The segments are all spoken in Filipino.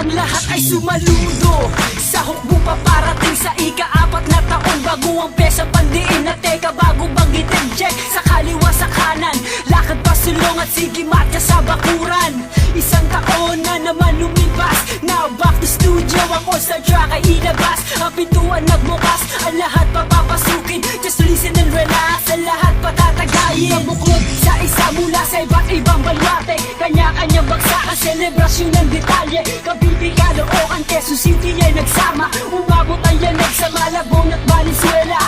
Ang lahat ay sumaludo sa hukbo pa parating sa ika-4 na taon. Bago ang pesa pandiin na teka bago banggitin. Check sa kaliwa sa kanan, lakad pa sulong at sige matya sa bakuran. Isang taon na naman lumipas, now back to studio. Ang all-star track ay ilabas, ang pintuan nagbukas, ang lahat papapasukin. Just listen and relax, ang lahat patatagayin. Nabuklod sa isa mula sa iba't ibang baluarte, kanya-kanyang bagsakan, selebrasyon ng detalye. Kabibi, Caloocan, Quezon City ay nagsama. Umabot ang yanag sa Malabon at Valenzuela.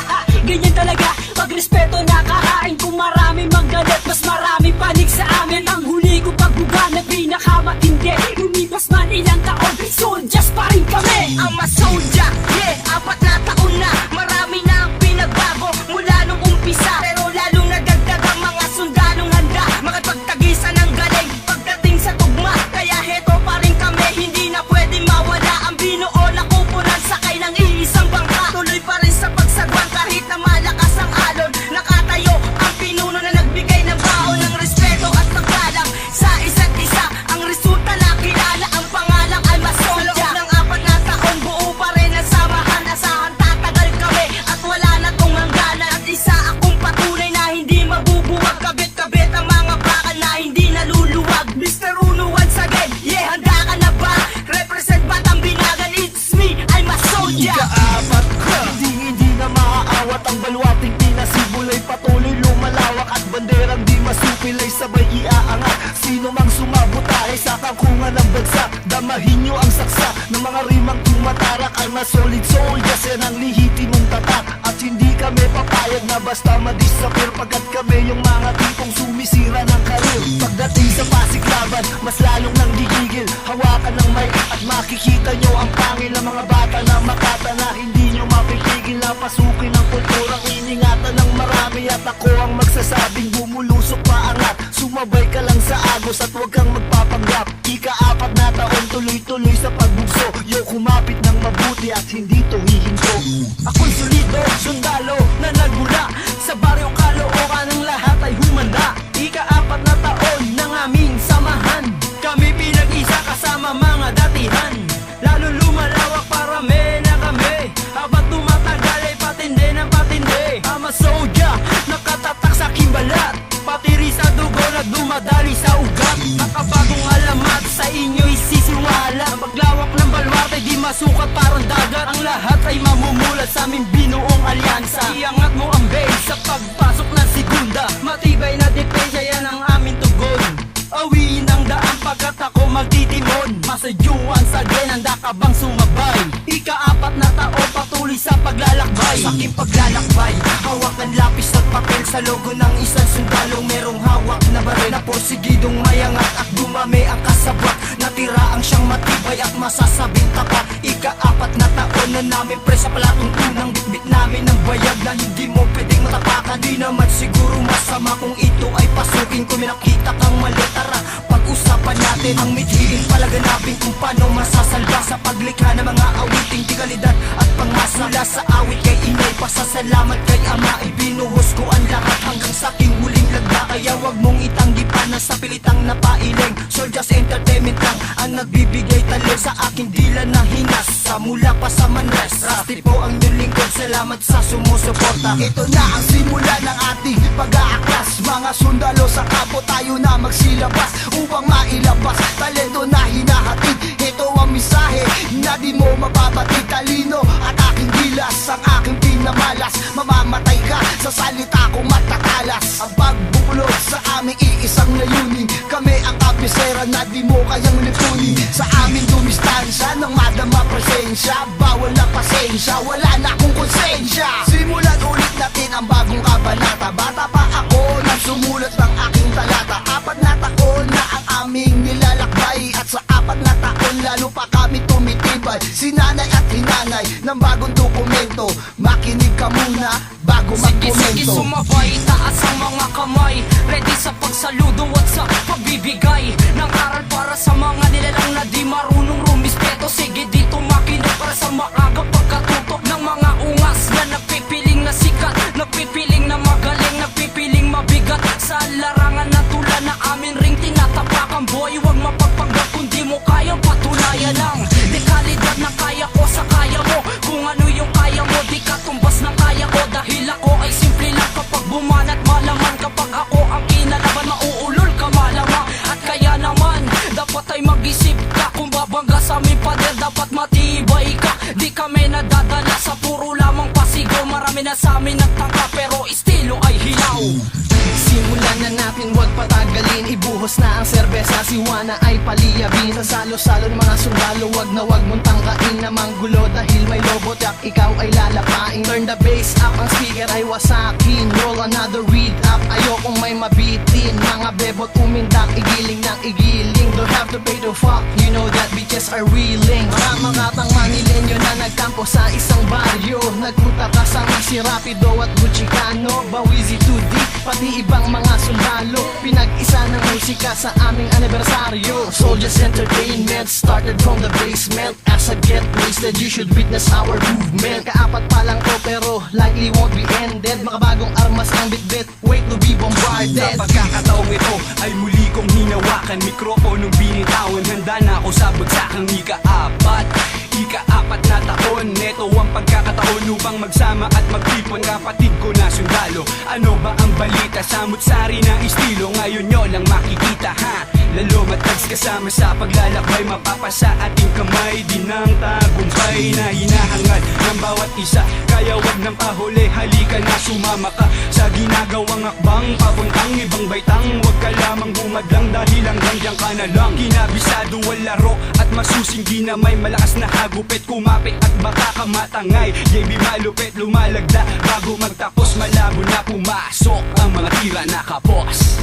Ganyan talaga, pagrespeto nakahain. Kung marami magalit, mas marami panig sa amin. Ang huli ko pagbuga na pinakamatindi. Lumipas man ilang taon, soldiers pa rin kami. Ang masoldier, yeah, 4 na taon na. Marami na ang pinagbago mula nung umpisa. Pero lalong nadagdag ang mga sundalong handa makapagtagisan ng galing pagdating sa tugma. Kaya heto pa rin kami, hindi na pwede mawala. Ang binuo na kupunan sakay ng iisang bangka. Tuloy pa rin sa pagsagwan kahit na malakas ang alon. Nakatayo ang pinuno na nagbigay ng baon ng respeto at paggalang sa isa't isa. Ang resulta na kilala, ang pangalan ay masoldier. Sa loob ng 4 na taon, buo pa rin ang samahan. Asahan tatagal kami at wala na tong hangganan. At isa akong patunay na hindi mabubuwag. Kabit-kabit ang mga bakal na hindi naluluwag. Mr. Uno once again, yeah, handa ka na ba? Represent Batang Binagan, it's me, I'm a soldier. Ika-4, hindi na maaawat. Ang baluating pinasibulay patuloy lumalawak. At banderang di masupilay sabay iaangat. Sino mang sumabutahe sa kangkungan ng bagsak, damahin nyo ang saksa ng mga rimang tumatarak. I'm a solid soldier, yan ang lihitimong tatak. At hindi kami papayag na basta madisappear, pagkat kami yung mga tipong sumisira ng karir. Pagdating sa pasiklaban, mas lalong nang gigigil. Hawakan ng mic at makikita nyo ang pangil ng mga bata na makata na hindi nyo mapipigil na pasukin ang kulturang iningatan ng marami. At ako ang magsasabing bumulusok paangat. Sumabay ka lang sa agos at huwag kang magpapanggap. Ika-4 na taon, tuloy-tuloy sa pagbugso. Yo, kumapit ng mabuti at hindi to hihinto. Ako'y solido, sundalo na nagmula sa baryong Caloocan, ang lahat ay humanda. Ika-4 na taon ng aming samahan, kami pinag-isa kasama mga datihan. Lalo lumalawak parami na kami, habang tumatagal ay patindi ng patindi. I'm a soldier, nakatatak sa aking balat, patiri sa dugo na dumadali sa ugat. Nakabagong alamat sa inyo'y sisiwala. Ang paglawak ng baluarte di masukat parang dagat. Ang lahat ay mamumulat sa aming binuong alyansa. Iangat mo ang base sa pagpasok ng segunda. Matibay na depensa, yan ang aming tugon. Awiin ang daan pagkat ako magtitimon. Masadyuan sa handa ka bang sumabay? Ika-4 na taon patuloy sa paglalakbay. Sa aking paglalakbay, hawak ng lapis at papel. Sa logo ng isang sundalong merong hawak na baril. Na porsigidong mayangat at dumami ang kasabwat. Natira ang siyang matibay at masasabing tapat. Ika-4 na taon na namin pre sa palatuntunang bitbit namin ng bayag na hindi mo pwedeng matapakan. Di naman siguro masama kung ito ay pasukin. Kung may nakita kang mali, tara pag-usapan natin ang midhiin. Palaganapin kung paano masasalba sa paglikha ng mga awiting tigalidad at pangasa. Mula sa awit kay inay, pasasalamat kay ama, ibinuhos ko ang lahat hanggang sa aking huling lagda. Kaya wag mong itanggi pa na sa pilitang napailing. Soldiers Entertainment lang ang nagbibigay talent sa aking dila na hinas. Sa mula pa sa Manres, Rusty po ang inyong lingkod, salamat sa sumusuporta. Ito na ang simula ng ating pag-aaklas. Mga sundalo sa kapo, tayo na magsilabas upang mailabas talento na hinahatid. Ito ang misahe na di mo mababatid. Talino at aking gilas, ang aking pinamalas. Mamamatay ka sa salita kong matatalas. Ang pagbuklod sa aming iisang layunin, kami ang kabisera na di mo kayang lipunin. Sa aming dumistansya ng madama presensya, bawal na pasensya, wala na akong konsensya. Simulan ulit natin ang bagong kabanata. Bata pa ako nang sumulat ng aking talata. 4 na taon na ang aming nilalakbay, at sa 4 na taon lalo pa kami tumitibay. Sinanay at hinanay ng bagong dokumento. Makinig ka muna bago magkomento. Sige, sumabay, taas ang mga kamay, ready sa pagsaludo at sa pagbibigay ng aral para sa mga nilalang na di marunong rumispeto. Sige, dito makinig para sa maaga pagkatutok ng mga ungas na nagpipiling na sikat, nagpipiling na magaling, nagpipiling mabigat sa larangan na tula na amin ring tinatapakan. Boy, wag mapagpanggap kung di mo kayang patunayan lang Ubos na ang serbesa, si Juana ay paliyabin. Sa salo-salo ng mga sundalo, wag na wag mong tangkain na manggulo dahil may lobo, tak ikaw ay lalapain. Turn the bass up, ang speaker ay wasakin. Roll another read up, ayokong may mabitin. Mga bebot umindak, igiling ng igiling. Don't have to pay to fuck, you know that bitches are reeling. Mga katang Manilenyo na nagkampo sa isang baryo, nagpunta kasama si Rapido at Buchicano, Bawizi 2D, pati ibang mga sundalo. Pinag-isa ng musika sa aming anibersaryo. Soldiers Entertainment started from the basement. As I get wasted, you should witness our movement. Kaapat pa lang to pero likely won't be ended. Makabagong armas ang bitbit, wait to be bombarded. Sa pagkakataong ito ay muli kong hinawakan, mikroponong binitawan. Handa na ako sa bagsakang ika-apat na taon. Neto ang pagkakataon upang magsama at magtipon. Kapatid ko na sundalo, ano ba ang balita? Samut-sari na estilo, ngayon nyo lang makikita ha. Lalo matags kasama sa paglalakbay, mapapasa ating kamay. Di ng tagumpay na hinahangad ng bawat isa. Kaya wag nang pahuli, halika na sumama ka sa ginagawang akbang papuntang ibang baitang. Wag ka lamang bumadlang dahil hanggang diyan ka na lang. Kinabisado ang laro at masusing ginamay. Malakas na hagupit, kumapit at baka ka matangay. JB malupit, lumalagda bago magtapos. Malabo na pumasok ang mga tira na kapos.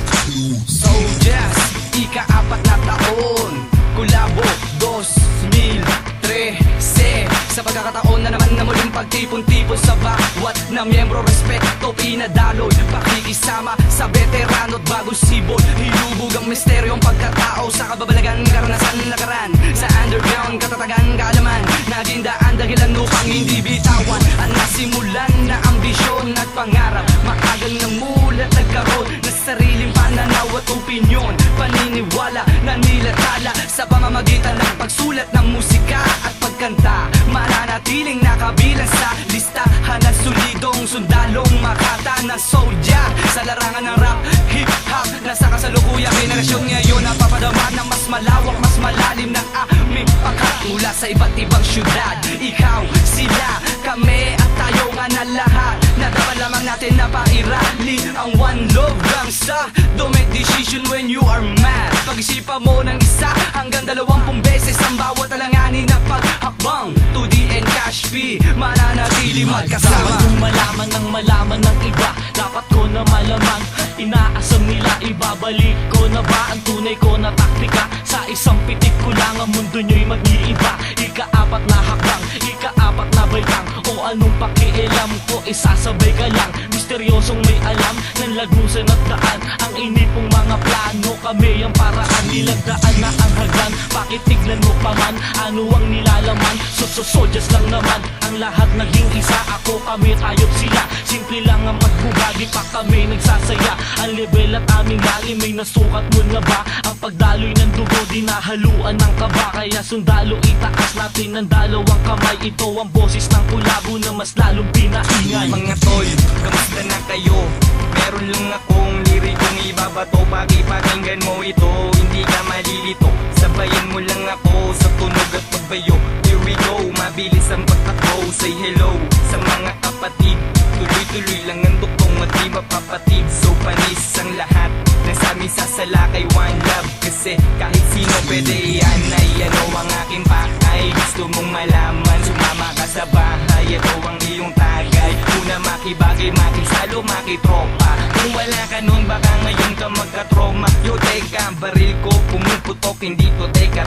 Soldiers, ika-apat na taon, Kulabo 2013. Sa pagkakataon na naman na muling pagtipon-tipon sa bawat na miyembro, respeto pinadaloy, pakikisama sa veterano at bagong sibol. Hilubog ang misteryong pagkatao sa kababalagan, karanasan lakaran sa underground, katatagan, kaalaman, naging daan dahilan upang hindi bitawan ang nasimulan na ambisyon at pangarap. Maagang namulat, nagkaroon ng sariling pananaw at opinyon, paniniwala na nilatala sa pamamagitan ng pagsulat ng musika at pagkanta. Mananatiling nakabilang sa listahan ng solidong sundalong makata na soldier sa larangan ng rap, hip-hop. Nasa kasalukuyang generasyon ngayon napapadama ng mas malawak, mas malalim ng aming pagkat mula sa iba't ibang syudad. Ikaw, sila, kami at tayo nga na lahat. Nadaman lamang natin na pairali ang one love gangsta. Don't make decision when you are mad. Pag-isipan mo ng isa hanggang 20 beses ang bawat alanganin na paghakbang. 2D and Cash P, mananatili magkasama. Dapat kong malaman ng malaman ng iba, dapat ko na malaman. Inaasam nila, ibabalik ko na ba ang tunay ko na taktika? Sa isang pitik ko lang ang mundo nyo'y mag-iiba. Ika-apat na hakbang, ika-apat na baitang. O anong pakialam ko, isasabay ka lang. Misteryosong may alam ng lagusan at daan. Ang inipong mga plano, kami ang paraan. Nilagdaan na ang hagdan, bakit tignan mo pa man? Ano ang nilalaman? Soldiers lang naman, ang lahat naging isa. Ako, kami, tayo't sila. Simple lang ang magbubagi pa kami nagsasaya. Ang level at aming lalim, may nasukat mo na ba? Ang pagdaloy ng dugo, dinahaluan ng kaba. Kaya sundalo, itaas natin ng dalawang kamay. Ito ang boses ng Kulabo na mas lalong pinaingay. Mga tol, kamusta na kayo? Meron lang akong lirikong ibabato. Pakipakinggan mo ito, hindi ka malilito. Sabayan mo lang ako sa tunog at pagbayo. Here we go, mabilis ang pagtakbo. Say hello sa mga kapatid. Tuloy-tuloy lang ang duktong at di mapapatid. So panis ang lahat nasa amin sasalakay, one love. Kasi kahit sino pwede ianay. Ano ang aking pakay? Gusto mong malaman, sumama ka sa bahay. Ito ang iyong tagay. Una makibagay, makisalo, makitropa. Kung wala ka nun, baka ngayon ka magkatroma. Yo, teka, baril ko pumuputok, hindi to teka.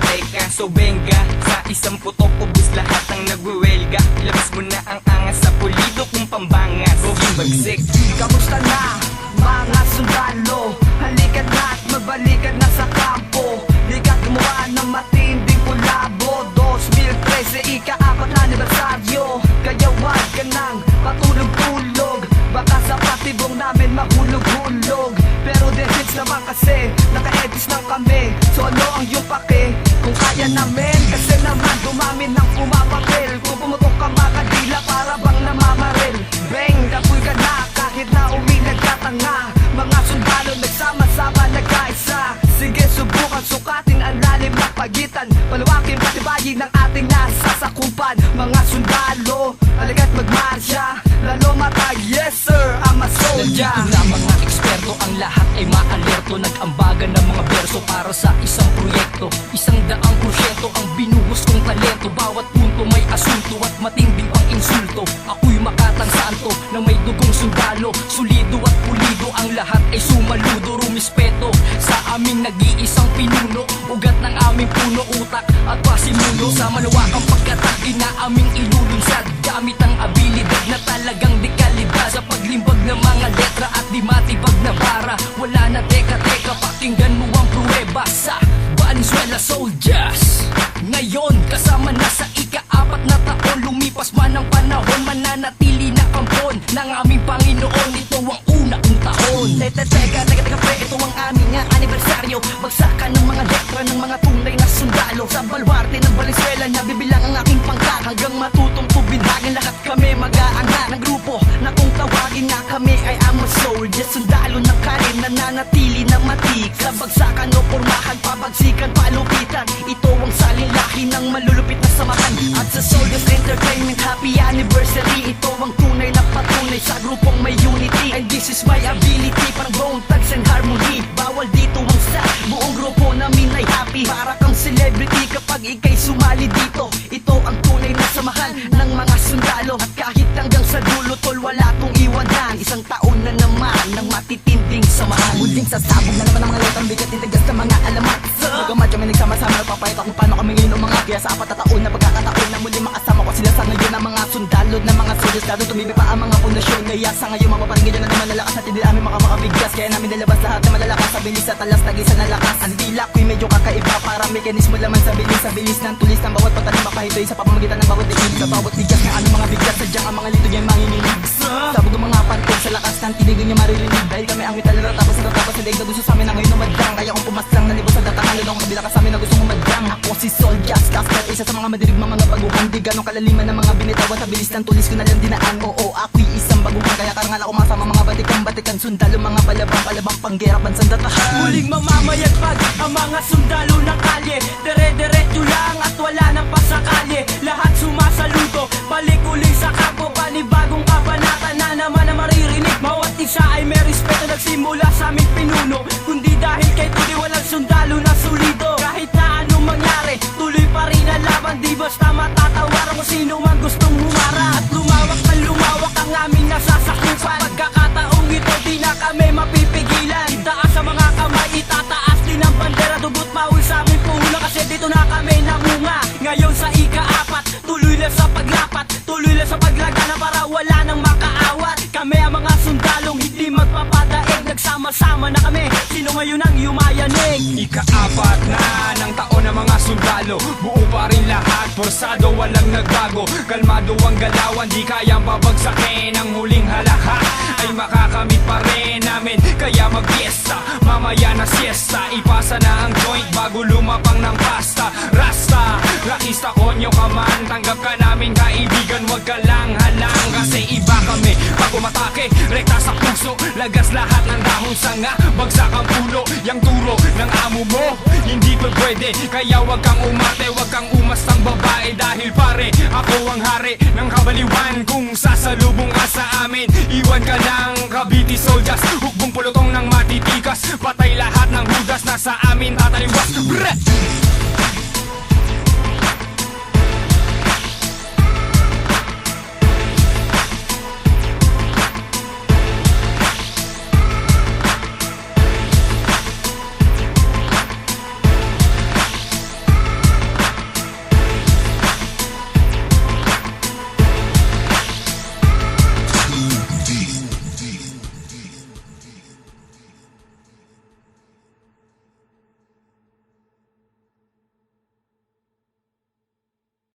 So benga, sa isang putok, ubus lahat ang nagwewelga. Labas mo na ang angas sa pulido kung pambangas. Huwag bagsik. Kamusta na mga sundalo? Halika na at magbalikan na sa kampo. Di ka gumawa ng matinding Kulabo 2013, ika-apat na anibersaryo. Kaya wag ka nang patulog-tulog, baka sa patibong namin mahulog-hulog. Pero the hits naman kasi naka-edits lang kami. So ano ang iyong pake? Kung kaya namin, kasi naman dumami ng pumapapel. Kung pumutok ka makadila para bang namamaril. Bang, kapoy ka na kahit na umilag ka tanga. Mga sundalo nagsama-sama nagkaisa. Sige, subukan sukatin ang lalim na pagitan. Palawakin patibayin ng ating nasasakupan. Mga sundalo, halika't magmarsya. Lalo matag, yes sir, I'm a soldier. Nandito na mga eksperto, ang lahat ay maalerto. Nag-ambagan ng mga verso para sa isang proyekto. 100% ang binuhos kong talento. Bawat punto may asunto at matinding pang insulto. Ako'y makatang santo na may dugong sundalo. Solido at pulido, ang lahat ay sumaludo. Rumispeto sa aming nag-iisang pinuno. Ugat ng aming puno, utak at pasimuno. Sa malawakang pagkataki na aming ilulunsad, gamit ang abilidad na talagang di kalidad. Sa paglimbag ng mga letra at di matibag na bara. Wala na teka-teka, pakinggan mo ang pruweba sa Valenzuela Soldiers. Ngayon, kasama na sa ika-4 na taon. Lumipas man ang panahon, mananatili na kampon ng aming Panginoon. Ito ang una kong taon. Teka, pre, ito ang aming nga anibersaryo. Bagsakan ng mga letra ng mga tunay na sundalo. Sa baluarte ng Valenzuela, nabibilang ang aking pangkat. Hanggang matutong tubinagin, lahat kami mag-aangat ng grupo na kung tawagin nga kami ay Amos Soldiers. Sundalo ng karin, nananatili na matik. Sa bagsakan o pormahan, pabagsikan, palupitan. Ito ang salinlahi ng malulupit na samahan. At sa Soldiers Entertainment, happy anniversary. Ito ang tunay na patunay sa grupong may unity. And this is my ability, parang bone thugs and harmony. Bawal dito ang sa buong grupo namin ay happy. Para kang celebrity kapag ikay sumali dito. Ito ang tunay na samahan ng mga sundalo. At kahit hanggang sa dulo, tol, wala tong iwanan. 1 taon na naman ng matitinding samahan. Muling sasabog na naman ang mga letrang bigat, titigas ng mga alamat. Bagamat kami nagsama-sama, napapayat kung paano kami ngayon mga. Kaya sa 4 na taon na pagkakataon na muli makasama ko sila sa ngayon. Ang mga sundalo ng mga soldiers, lalo tumibi pa ang mga pundasyon. Kaya sa ngayon mapaparingin nyo na naman nalakas at hindi namin makamakabigas. Kaya namin nilabas lahat na malalakas sa bilis at talas, tagisa na lakas. Ang dila ko'y medyo kakaiba, para mekanismo laman sa bilis ng tulis ng bawat patalim. Mapahitoy sa pamamagitan ng bawat dilig. Sa bawat bigas ng anong mga bigas, sadyang ang mga lito niya'y manginginig. Sabog ng mga pantog sa lakas ng tinig nyo maririnig. Dahil kami ang metal na tapos sa leeg na gusto sa amin na ngayon umadlang. Kaya kung pumaslang nalibos sa datang halo ng kabila ka sa amin na gustong umadlang. Ako si Soldiers, Casper, isa sa mga madirigmang mga baguhan. Di ganong kalaliman ng mga binitawan, sa bilis ng tulis ko na lang dinaan. Oo, ako'y isang baguhan, kaya karangal ako masama mga batikan sundalo, mga palabang panggera, pansandatahan. Muling mamamayagpag ang mga sundalo ng kalye. Dire-diretso lang at wala nang pasakali. Lahat sumasaludo, balik uli sa kampo. Panibagong kabanata na naman ang maririnig. Bawat isa ay may respeto, nagsimula sa aming pinuno. Kundi dahil kay Tuli, walang sundalo na solido. Kahit na anong mangyari, tuloy pa rin ang laban. Di basta matatawaran kung sino man gustong humara. At lumawak na lumawak ang aming nasasakupan. Sa pagkakataong ito, di na kami mapipigilan. Itaas sa mga kamay, itataas din ang bandera. Dugot mawil sa aming puhunan, kasi dito na kami namunga. Ngayon sa ika-4, tuloy lang sa paglapat, tuloy lang sa paglagana para wala nang makaawat. Kami ang mga sundalong hindi magpapadaig. Nagsama-sama na kami, sino ngayon ang yumayanig? Ika-4 na ng taon ng mga sundalo, buo pa rin lahat, forsado, walang nagbago. Kalmado ang galawan, di kayang babagsakin. Ang huling halakha ay makakamit pa rin namin. Kaya mag-fiesta, mamaya na siesta. Ipasa na ang joint bago lumapang ng pasta. Rasta, rakista, konyo ka man, tanggap ka namin kaibigan, wag ka lang halang. Kasi iba kami, pag umatake, rekta sa puso. Lagas lahat ng dahon sanga, bagsak ang pulo. Yang turo ng amo mo, hindi pa pwede. Kaya wag kang umate, wag kang umastang babae. Dahil pare, ako ang hari ng kabaliwan. Kung sasalubong ka sa amin, iwan ka lang. Cavite Soldiers, hukbong pulutong ng matitikas. Patay lahat ng hudas, nasa amin tataliwas. Brrr!